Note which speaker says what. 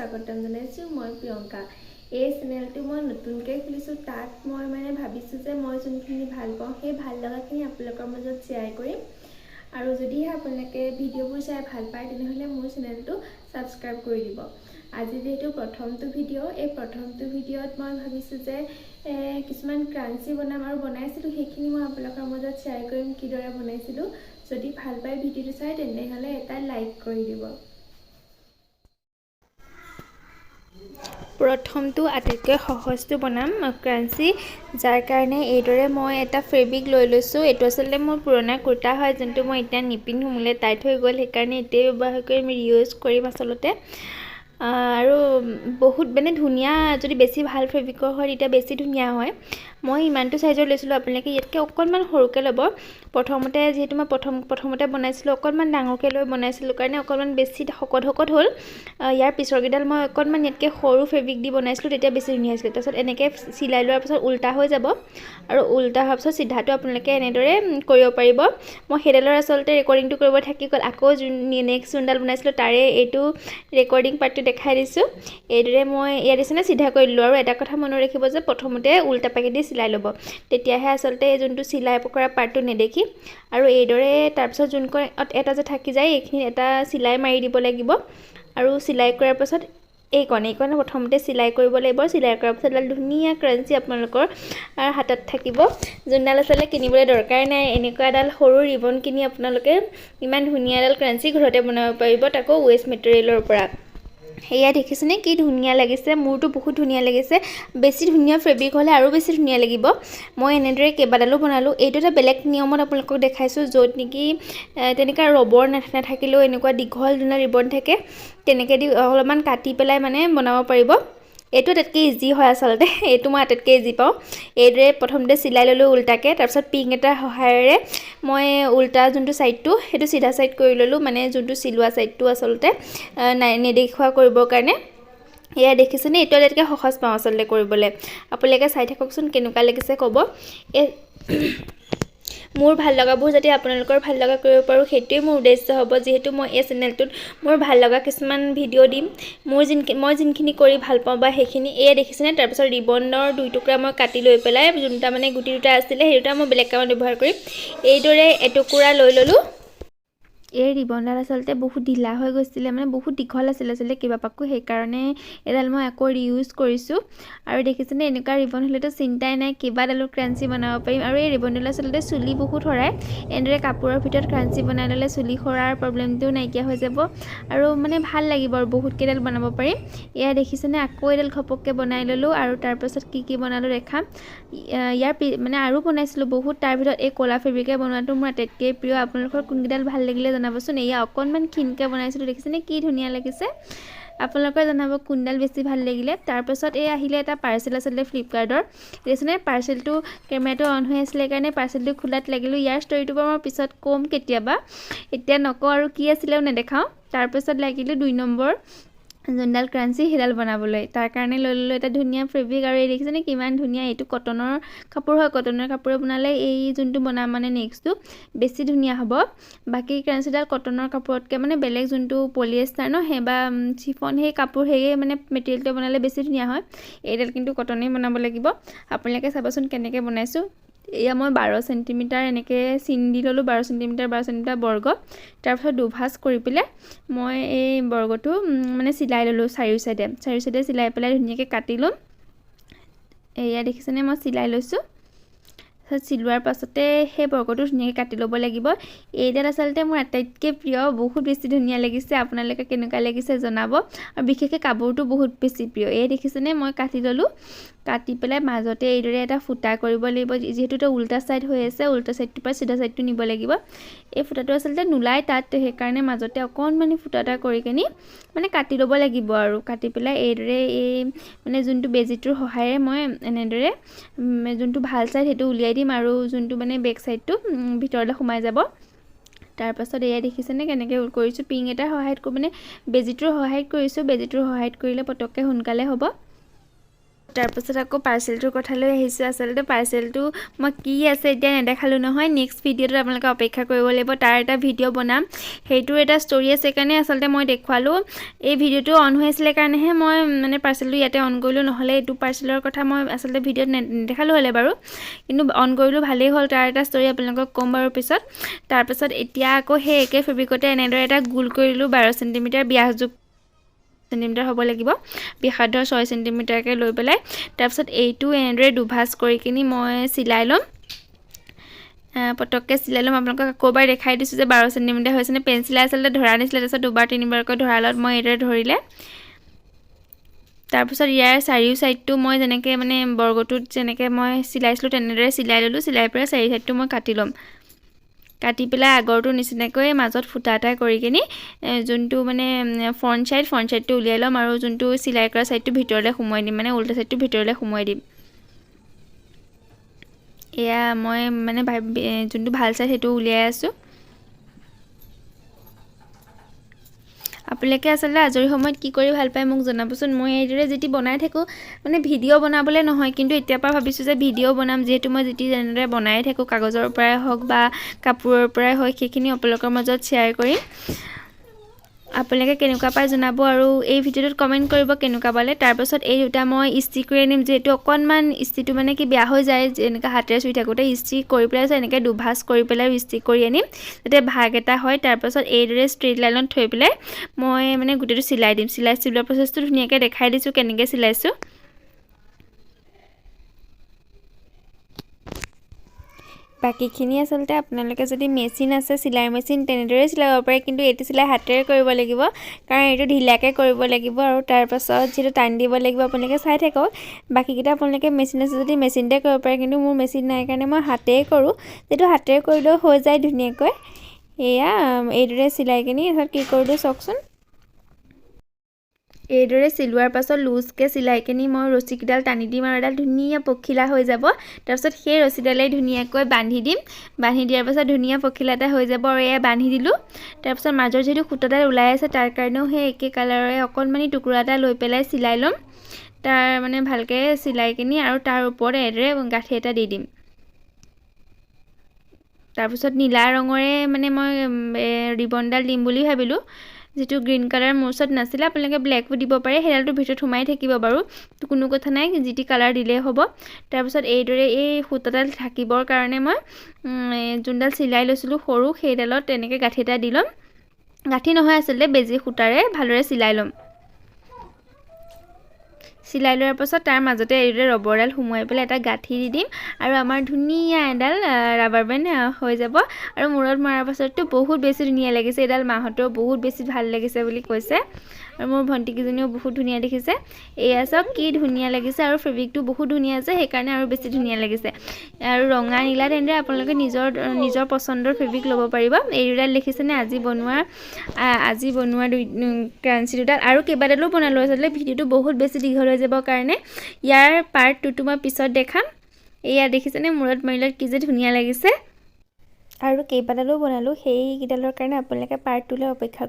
Speaker 1: স্বাগতম জনাইছোঁ। মই প্ৰিয়ংকা। এই চেনেলটো মই নতুনকৈ খুলিছোঁ। তাত মই ভাবিছোঁ যে মই যোনখিনি ভাল পাওঁ সেই ভাল লগাখিনি আপোনালোকৰ মাজত শ্বেয়াৰ কৰিম। আৰু যদিহে আপোনালোকে ভিডিঅ'বোৰ চাই ভাল পায় তেনেহ'লে মোৰ চেনেলটো ছাবস্ক্ৰাইব কৰি দিব। আজি যিহেতু প্ৰথমটো ভিডিঅ', এই প্ৰথমটো ভিডিঅ'ত মই ভাবিছোঁ যে কিছুমান ক্ৰাঞ্চি বনাম আৰু বনাইছিলোঁ, সেইখিনি মই আপোনালোকৰ মাজত শ্বেয়াৰ কৰিম কিদৰে বনাইছিলোঁ। যদি ভাল পায় ভিডিঅ'টো চাই তেনেহ'লে এটা লাইক কৰি দিব। প্ৰথমটো আটাইতকৈ সহজটো বনাম ক্ৰাঞ্চি, যাৰ কাৰণে এইদৰে মই এটা ফেব্ৰিক লৈ লৈছোঁ। এইটো আচলতে মোৰ পুৰণা কুৰ্তা হয়, যোনটো মই এতিয়া নিপিন্ধো, মোলে টাইট হৈ গ'ল, সেইকাৰণে এতিয়াই ব্যৱহাৰ কৰিম, ৰিউজ কৰিম আচলতে। আৰু বহুত ধুনীয়া, যদি বেছি ভাল ফেব্ৰিকৰ হয় তেতিয়া বেছি ধুনীয়া হয়। মই ইমানটো চাইজৰ লৈছিলোঁ, আপোনালোকে ইয়াতকৈ অকণমান সৰুকৈ ল'ব। প্ৰথমতে যিহেতু মই প্ৰথমতে বনাইছিলোঁ, অকণমান ডাঙৰকৈ লৈ বনাইছিলোঁ কাৰণে অকণমান বেছি শকত হ'ল। ইয়াৰ পিছৰকেইডাল মই অকণমান ইয়াতকৈ সৰু ফেব্ৰিক দি বনাইছিলোঁ, তেতিয়া বেছি ধুনীয়া হৈছিলে। তাৰপিছত এনেকৈ চিলাই লোৱাৰ পিছত উল্টা হৈ যাব, আৰু উল্টা হোৱাৰ পিছত চিধাটো আপোনালোকে এনেদৰে কৰিব পাৰিব। মই সেইডালৰ আচলতে ৰেকৰ্ডিংটো কৰিব থাকি গ'ল, আকৌ নেক্সট যোনডাল বনাইছিলোঁ তাৰে এইটো ৰেকৰ্ডিং পাৰ্টটো দেখাই দিছোঁ। এইদৰে মই ইয়াত দিছেনে চিধা কৰি দিলোঁ। আৰু এটা কথা মনত ৰাখিব যে প্ৰথমতে উল্টা পাকেদি চিলাই ল'ব, তেতিয়াহে আচলতে যোনটো চিলাই কৰা পাৰ্টটো নেদেখি। আৰু এইদৰে তাৰপিছত যোনকণ এটা যে থাকি যায়, এইখিনি এটা চিলাই মাৰি দিব লাগিব। আৰু চিলাই কৰাৰ পাছত এইকণ প্ৰথমতে চিলাই কৰিব লাগিব। চিলাই কৰাৰ পাছত এডাল ধুনীয়া ক্ৰাঞ্চি আপোনালোকৰ হাতত থাকিব, যোনডাল আচলতে কিনিবলৈ দৰকাৰ নাই। এনেকুৱা এডাল সৰু ৰিবন কিনি আপোনালোকে ইমান ধুনীয়া এডাল ক্ৰাঞ্চি ঘৰতে বনাব পাৰিব, তাকো ৱেষ্ট মেটেৰিয়েলৰ পৰা। এয়া দেখিছেনে কি ধুনীয়া লাগিছে, মোৰতো বহুত ধুনীয়া লাগিছে। বেছি ধুনীয়া ফেব্ৰিক হ'লে আৰু বেছি ধুনীয়া লাগিব। মই এনেদৰে কেইবাডালো বনালোঁ। এইটো এটা বেলেগ নিয়মত আপোনালোকক দেখাইছোঁ, য'ত নেকি তেনেকুৱা ৰবৰ নাথাকিলেও এনেকুৱা দীঘল যোনডাল ৰিবন থাকে, তেনেকৈ দি অলপমান কাটি পেলাই বনাব পাৰিব। এইটো আটাইতকৈ ইজি হয় আচলতে, এইটো মই আটাইতকৈ ইজি পাওঁ। এইদৰে প্ৰথমতে চিলাই ল'লোঁ উল্টাকৈ, তাৰপিছত পিং এটাৰ সহায়েৰে মই উল্টা যোনটো ছাইডটো সেইটো চিধা ছাইড কৰি ল'লোঁ, যোনটো চিলোৱা ছাইডটো আচলতে নেদেখুওৱা কৰিবৰ কাৰণে। এয়া দেখিছেনে, এইটো আটাইতকৈ সহজ পাওঁ আচলতে কৰিবলৈ। আপোনালোকে চাই থাককচোন কেনেকুৱা লাগিছে ক'ব। মোৰ ভাল লগাবোৰ যাতে আপোনালোকৰ ভাল লগা কৰিব পাৰোঁ, সেইটোৱে মোৰ উদ্দেশ্য হ'ব। যিহেতু মই এই চেনেলটোত মোৰ ভাল লগা কিছুমান ভিডিঅ' দিম, মই যোনখিনি কৰি ভাল পাওঁ বা সেইখিনি। এয়া দেখিছেনে, তাৰপিছত ৰিবনৰ 2 টুকুৰা মই কাটি লৈ পেলাই যোনটা গুটি দুটা আছিলে সেই দুটা মই বেলেগ কামত ব্যৱহাৰ কৰিম। এইদৰে এটুকুৰা লৈ ল'লোঁ। এই ৰিবনডাল আচলতে বহুত ঢিলা হৈ গৈছিলে, বহুত দীঘল আছিলে আচলতে কেইবাপাকো, সেইকাৰণে এডাল মই আকৌ ৰিউজ কৰিছোঁ। আৰু দেখিছেনে, এনেকুৱা ৰিবন হ'লেতো চিন্তাই নাই, কেইবাডালো ক্ৰাঞ্চি বনাব পাৰিম। আৰু এই ৰিবনডাল আচলতে চুলি বহুত সৰাই। এনেদৰে কাপোৰৰ ভিতৰত ক্ৰাঞ্চি বনাই ল'লে চুলি সৰাৰ প্ৰব্লেমটো নাইকিয়া হৈ যাব, আৰু ভাল লাগিব, আৰু বহুত কেইডাল বনাব পাৰিম। এয়া দেখিছেনে, আকৌ এডাল ঘপককৈ বনাই ল'লোঁ। আৰু তাৰপাছত কি বনালোঁ দেখাম। ইয়াৰ আৰু বনাইছিলোঁ বহুত, তাৰ ভিতৰত এই ক'লা ফেব্ৰিকে বনোৱাটো মোৰ আটাইতকৈ প্ৰিয়। আপোনালোকৰ কোনকেইডাল ভাল লাগিলে জনাবচোন। এয়া অকণমান ক্ষীণকৈ বনাইছিলোঁ, দেখিছেনে কি ধুনীয়া লাগিছে। আপোনালোকে জনাব কোনডাল বেছি ভাল লাগিলে। তাৰপাছত এই আহিলে এটা পাৰ্চেল আচলতে ফ্লিপকাৰ্টৰ, দেখিছেনে পাৰ্চেলটো কেমেৰাটো অন হৈ আছিলে কাৰণে পাৰ্চেলটো খোলাত লাগিলোঁ। ইয়াৰ ষ্টৰিটো বাৰু মই পিছত ক'ম কেতিয়াবা, এতিয়া নকওঁ আৰু কি আছিলেও নেদেখাওঁ। তাৰপাছত লাগিলোঁ 2 নম্বৰ যোনডাল ক্ৰাঞ্চি সেইডাল বনাবলৈ, তাৰ কাৰণে লৈ ল'লোঁ এটা ধুনীয়া ফেব্ৰিক। আৰু এই দেখিছেনে কিমান ধুনীয়া, এইটো কটনৰ কাপোৰ হয়, কটনৰ কাপোৰে বনালে এই যোনটো বনাম নেক্সটটো বেছি ধুনীয়া হ'ব। বাকী ক্ৰাঞ্চিডাল কটনৰ কাপোৰতকৈ বেলেগ যোনটো পলিয়েষ্টাৰ সেই বা চিফন, সেই কাপোৰ সেয়ে মেটেৰিয়েলটো বনালে বেছি ধুনীয়া হয়। এইডাল কিন্তু কটনেই বনাব লাগিব। আপোনালোকে চাবচোন কেনেকৈ বনাইছোঁ। এয়া মই 12 চেণ্টিমিটাৰ এনেকৈ চিন দি ল'লোঁ, 12 চেণ্টিমিটাৰ বৰ্গ। তাৰপিছত দুভাঁজ কৰি পেলাই মই এই বৰ্গটো চিলাই ল'লোঁ চাৰিও চাইডে চিলাই পেলাই ধুনীয়াকৈ কাটি ল'ম। এয়া দেখিছেনে, মই চিলাই লৈছোঁ। চিলোৱাৰ পাছতে সেই বৰ্গটো ধুনীয়াকৈ কাটি ল'ব লাগিব। এইডাল আচলতে মোৰ আটাইতকৈ প্ৰিয়, বহুত বেছি ধুনীয়া লাগিছে। আপোনালোকে কেনেকুৱা লাগিছে জনাব, আৰু বিশেষকৈ কাপোৰটো বহুত বেছি প্ৰিয়। এই দেখিছেনে, মই কাটি ল'লোঁ। কাটি পেলাই মাজতে এইদৰে এটা ফুটা কৰিব লাগিব, যিহেতু এটা উল্টা ছাইড হৈ আছে, উল্টা ছাইডটোৰ পৰা চিধা ছাইডটো নিব লাগিব। এই ফুটাটো আচলতে নোলায় তাত, সেইকাৰণে মাজতে অকণমান ফুটা এটা কৰি কিনি কাটি ল'ব লাগিব। আৰু কাটি পেলাই এইদৰে এই যোনটো বেজিটোৰ সহায়েৰে মই এনেদৰে যোনটো ভাল ছাইড সেইটো উলিয়াই দিম, আৰু যোনটো বেক ছাইডটো ভিতৰলৈ সোমাই যাব। তাৰপাছত এয়া দেখিছেনে কেনেকৈ কৰিছোঁ, পিং এটাৰ সহায়ত বেজিটোৰ সহায়ত কৰিছোঁ। বেজিটোৰ সহায়ত কৰিলে পটককৈ সোনকালে হ'ব। তাৰপিছত আকৌ পাৰ্চেলটোৰ কথালৈ আহিছোঁ আচলতে পাৰ্চেলটো মই কি আছে এতিয়া নেদেখালোঁ নহয় নেক্সট ভিডিঅ'টোত আপোনালোকে অপেক্ষা কৰিব লাগিব তাৰ এটা ভিডিঅ' বনাম সেইটোৰ এটা ষ্টৰি আছে কাৰণে আচলতে মই দেখুৱালোঁ এই ভিডিঅ'টো অন হৈ আছিলে কাৰণেহে মই মানে পাৰ্চেলটো ইয়াতে অন কৰিলোঁ নহ'লে এইটো পাৰ্চেলৰ কথা মই আচলতে ভিডিঅ'ত নেদেখালোঁ হ'লে বাৰু কিন্তু অন কৰিলোঁ ভালেই হ'ল তাৰ এটা ষ্টৰি আপোনালোকক ক'ম বাৰু পিছত তাৰপিছত এতিয়া আকৌ সেই একে ফেব্ৰিকতে এনেদৰে এটা গোল কৰিলোঁ 12 চেণ্টিমিটাৰ ব্যাসযোগ চেণ্টিমিটাৰ হ'ব লাগিব ব্যাসাৰ্ধ 6 চেণ্টিমিটাৰকৈ লৈ পেলাই তাৰপিছত এইটো এনেদৰে দুভাঁজ কৰি কিনি মই চিলাই ল'ম পটককৈ চিলাই ল'ম আপোনালোকক আকৌ এবাৰ দেখাই দিছোঁ যে 12 চেণ্টিমিটাৰ হৈছেনে পেঞ্চিলে আচলতে ধৰা নিছিলে তাৰপিছত দুবাৰ তিনিবাৰকৈ ধৰা লগত মই এইদৰে ধৰিলে তাৰপিছত ইয়াৰ চাৰিও ছাইডটো মই যেনেকৈ মানে বৰ্গটোত যেনেকৈ মই চিলাইছিলোঁ তেনেদৰে চিলাই ল'লোঁ চিলাই পেলাই চাৰি ছাইডটো মই কাটি ল'ম কাটি পেলাই আগৰটো নিচিনাকৈ মাজত ফুটা এটা কৰি কিনি যোনটো মানে ফ্ৰণ্ট ছাইডটো উলিয়াই ল'ম আৰু যোনটো চিলাই কৰা ছাইডটো ভিতৰলৈ সোমোৱাই দিম মানে উল্টা ছাইডটো ভিতৰলৈ সোমোৱাই দিম এয়া মই মানে যোনটো ভাল ছাইড সেইটো উলিয়াই আছোঁ আপোনালোকে আচলতে আজৰি সময়ত কি কৰি ভাল পায় মোক জনাবচোন মই এইদৰে যেতি বনাই থাকোঁ মানে ভিডিঅ' বনাবলৈ নহয় কিন্তু এতিয়াৰ পৰা ভাবিছোঁ যে ভিডিঅ' বনাম যিহেতু মই যেনেদৰে বনাই থাকোঁ কাগজৰ পৰাই হওক বা কাপোৰৰ পৰাই হওক সেইখিনি আপোনালোকৰ মাজত শ্বেয়াৰ কৰিম আপোনালোকে কেনেকুৱা পায় জনাব আৰু এই ভিডিঅ'টোত কমেণ্ট কৰিব কেনেকুৱা পালে তাৰপাছত এই দুটা মই ইস্ত্ৰি কৰি আনিম যিহেতু অকণমান ইস্ত্ৰিটো মানে কি বেয়া হৈ যায় যেনেকৈ হাতেৰে চুই থাকোঁতে ইস্ত্ৰি কৰি পেলাই এনেকৈ দুভাঁজ কৰি পেলাই ইস্ত্ৰি কৰি আনিম যাতে ভাগ এটা হয় তাৰপাছত এইদৰে ষ্ট্ৰেইট লাইনত থৈ পেলাই মই মানে গোটেইটো চিলাই দিম চিলোৱা প্ৰচেছটো ধুনীয়াকৈ দেখাই দিছোঁ কেনেকৈ চিলাইছোঁ বাকীখিনি আচলতে আপোনালোকে যদি মেচিন আছে চিলাই মেচিন তেনেদৰে চিলাব পাৰে কিন্তু এইটো চিলাই হাতেৰে কৰিব লাগিব কাৰণ এইটো ঢিলাকৈ কৰিব লাগিব আৰু তাৰপাছত যিটো টান দিব লাগিব আপোনালোকে চাই থাকক বাকীকেইটা আপোনালোকে মেচিন আছে যদি মেচিনতে কৰিব পাৰে কিন্তু মোৰ মেচিন নাই কাৰণে মই হাতেৰে কৰোঁ যিটো হাতেৰে কৰিলেও হৈ যায় ধুনীয়াকৈ এয়া এইদৰে চিলাই কিনি তাৰপিছত কি কৰিলোঁ চাওকচোন এইদৰে চিলোৱাৰ পাছত লুজকৈ চিলাই কিনি মই ৰছীকেইডাল টানি দিম আৰু এডাল ধুনীয়া পখিলা হৈ যাব তাৰপিছত সেই ৰছীডালেই ধুনীয়াকৈ বান্ধি দিম বান্ধি দিয়াৰ পাছত ধুনীয়া পখিলা এটা হৈ যাব আৰু এয়া বান্ধি দিলোঁ তাৰপিছত মাজৰ যিটো সূতাডাল ওলাই আছে তাৰ কাৰণেও সেই একে কালাৰৰে অকণমানি টুকুৰা এটা লৈ পেলাই চিলাই ল'ম তাৰ মানে ভালকৈ চিলাই কিনি আৰু তাৰ ওপৰত এইদৰে গাঁঠি এটা দি দিম তাৰপিছত নীলা ৰঙৰে মানে মই ৰিবনডাল দিম বুলি ভাবিলোঁ যিটো গ্ৰীণ কালাৰ মোৰ ওচৰত নাছিলে আপোনালোকে ব্লেকো দিব পাৰে সেইডালটো ভিতৰত সোমাই থাকিব বাৰু কোনো কথা নাই যিটি কালাৰ দিলেই হ'ব তাৰপিছত এইদৰে এই সূতাডাল থাকিবৰ কাৰণে মই যোনডাল চিলাই লৈছিলোঁ সৰু সেইডালত তেনেকৈ গাঁঠি এটা দি ল'ম গাঁঠি নহয় আচলতে বেজি সূতাৰে ভালদৰে চিলাই ল'ম চিলাই লোৱাৰ পাছত তাৰ মাজতে এইদৰে ৰবৰডাল সোমোৱাই পেলাই এটা গাঁঠি দি দিম আৰু আমাৰ ধুনীয়া এডাল ৰাবাৰ বেণ্ড হৈ যাব আৰু মূৰত মৰাৰ পাছততো বহুত বেছি ধুনীয়া লাগিছে এডাল মাহঁতেও বহুত বেছি ভাল লাগিছে বুলি কৈছে আৰু মোৰ ভণ্টিকেইজনীও বহুত ধুনীয়া দেখিছে এয়া চাওক কি ধুনীয়া লাগিছে আৰু ফেব্ৰিকটো বহুত ধুনীয়া আছে সেইকাৰণে আৰু বেছি ধুনীয়া লাগিছে আৰু ৰঙা নীলা তেনেদৰে আপোনালোকে নিজৰ পচন্দৰ ফেব্ৰিক ল'ব পাৰিব এই দুডাল দেখিছেনে আজি বনোৱা ক্ৰাঞ্চি দুডাল আৰু কেইবাডালো বনালোঁ আচলতে ভিডিঅ'টো বহুত বেছি দীঘল হৈ যাবৰ কাৰণে ইয়াৰ পাৰ্ট 2টো মই পিছত দেখাম এয়া দেখিছেনে মূৰত মাৰিলত কি যে ধুনীয়া লাগিছে আৰু কেইবাডালো বনালোঁ সেইকেইডালৰ কাৰণে আপোনালোকে পাৰ্ট 2লৈ অপেক্ষা